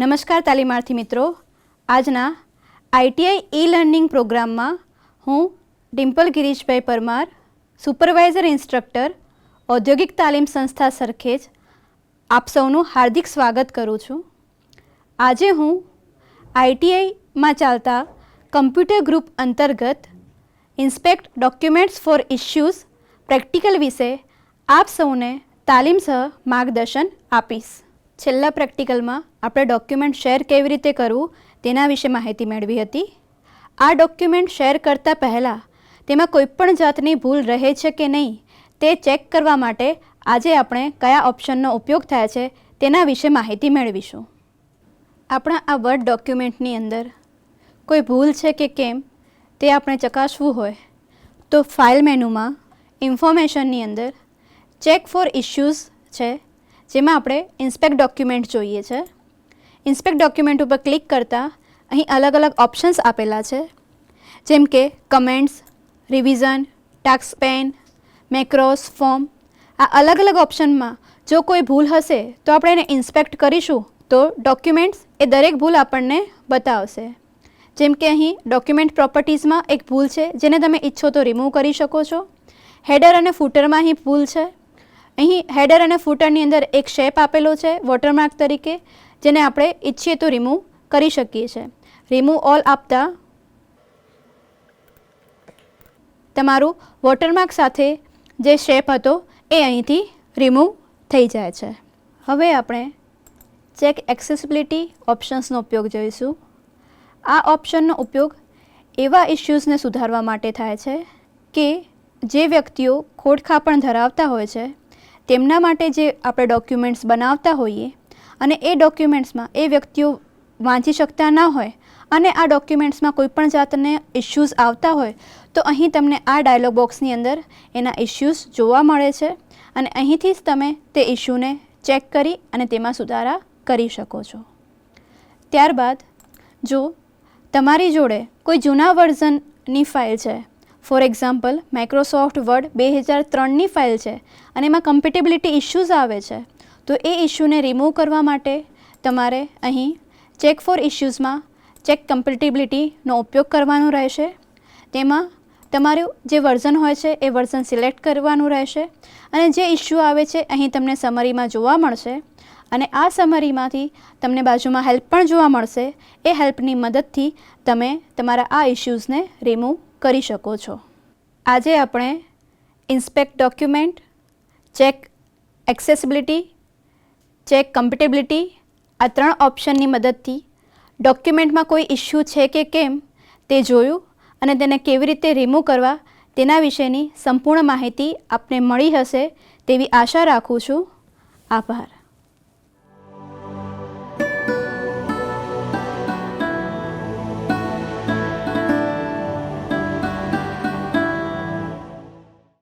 નમસ્કાર તાલીમાર્થી મિત્રો, આજના આઈટીઆઈ ઈ લર્નિંગ પ્રોગ્રામમાં હું ડિમ્પલ ગિરીશભાઈ પરમાર, સુપરવાઇઝર ઇન્સ્ટ્રક્ટર, ઔદ્યોગિક તાલીમ સંસ્થા સરખેજ, આપ સૌનું હાર્દિક સ્વાગત કરું છું. આજે હું આઈટીઆઈમાં ચાલતા કમ્પ્યુટર ગ્રુપ અંતર્ગત inspect documents for issues practical વિશે આપ સૌને તાલીમ સહ માર્ગદર્શન આપીશ. છેલ્લા પ્રેક્ટિકલમાં આપણે ડોક્યુમેન્ટ શેર કેવી રીતે કરવું તેના વિશે માહિતી મેળવી હતી. આ ડોક્યુમેન્ટ શેર કરતાં પહેલાં તેમાં કોઈપણ જાતની ભૂલ રહે છે કે નહીં તે ચેક કરવા માટે આજે આપણે કયા ઓપ્શનનો ઉપયોગ થાય છે તેના વિશે માહિતી મેળવીશું. આપણા આ વર્ડ ડોક્યુમેન્ટની અંદર કોઈ ભૂલ છે કે કેમ તે આપણે ચકાસવું હોય તો ફાઇલ મેનુમાં ઇન્ફોર્મેશનની અંદર ચેક ફોર ઇશ્યુઝ છે, જેમાં આપણે ઇન્સ્પેક્ટ ડોક્યુમેન્ટ જોઈએ છે. ઇન્સ્પેક્ટ ડોક્યુમેન્ટ ઉપર ક્લિક કરતાં અહીં અલગ અલગ ઓપ્શન્સ આપેલા છે, જેમ કે comments, revision, task pane, macros, form. આ અલગ અલગ ઓપ્શનમાં જો કોઈ ભૂલ હશે તો આપણે એને ઇન્સ્પેક્ટ કરીશું તો ડોક્યુમેન્ટ્સ એ દરેક ભૂલ આપણને બતાવશે. જેમ કે અહીં ડોક્યુમેન્ટ પ્રોપર્ટીઝમાં એક ભૂલ છે જેને તમે ઈચ્છો તો રિમૂવ કરી શકો છો. હેડર અને ફૂટરમાં અહીં ભૂલ છે. અહીં હેડર અને ફૂટરની અંદર એક શેપ આપેલો છે વોટરમાર્ક તરીકે, જેને આપણે ઈચ્છીએ તો રિમૂવ કરી શકીએ છીએ. રિમૂવ ઓલ આપતા તમારું વોટરમાર્ક સાથે જે શેપ હતો એ અહીંથી રિમૂવ થઈ જાય છે. હવે આપણે ચેક એક્સેસિબિલિટી ઓપ્શન્સનો ઉપયોગ જોઈશું. આ ઓપ્શનનો ઉપયોગ એવા ઇશ્યુઝને સુધારવા માટે થાય છે કે જે વ્યક્તિઓ ખોડખાપણ ધરાવતા હોય છે તેમના માટે જે આપણે ડોક્યુમેન્ટ્સ બનાવતા હોઈએ અને એ ડોક્યુમેન્ટ્સમાં એ વ્યક્તિઓ વાંચી શકતા ન હોય અને આ ડોક્યુમેન્ટ્સમાં કોઈપણ જાતને ઇશ્યુઝ આવતા હોય તો અહીં તમને આ ડાયલોગ બોક્સની અંદર એના ઇશ્યુઝ જોવા મળે છે અને અહીંથી જ તમે તે ઇશ્યુને ચેક કરી અને તેમાં સુધારા કરી શકો છો. ત્યારબાદ જો તમારી જોડે કોઈ જૂના વર્ઝનની ફાઇલ છે, ફોર એક્ઝામ્પલ માઇક્રોસોફ્ટ વર્ડ 2003ની ફાઇલ છે અને એમાં કમ્પેટેબિલિટી ઇશ્યુઝ આવે છે, તો એ ઇશ્યુને રિમૂવ કરવા માટે તમારે અહીં ચેક ફોર ઇશ્યુઝમાં ચેક કમ્પેટેબિલિટીનો ઉપયોગ કરવાનો રહેશે. તેમાં તમારું જે વર્ઝન હોય છે એ વર્ઝન સિલેક્ટ કરવાનું રહેશે અને જે ઇશ્યુ આવે છે અહીં તમને સમરીમાં જોવા મળશે અને આ સમરીમાંથી તમને બાજુમાં હેલ્પ પણ જોવા મળશે. એ હેલ્પની મદદથી તમે તમારા આ ઇશ્યુઝને રિમૂવ કરી શકો છો. આજે આપણે inspect document, check accessibility, check compatibility આ 3 ઓપ્શનની મદદથી ડોક્યુમેન્ટમાં કોઈ ઇશ્યુ છે કે કેમ તે જોયું અને તેને કેવી રીતે રિમૂવ કરવા તેના વિશેની સંપૂર્ણ માહિતી આપને મળી હશે તેવી આશા રાખું છું. આભાર.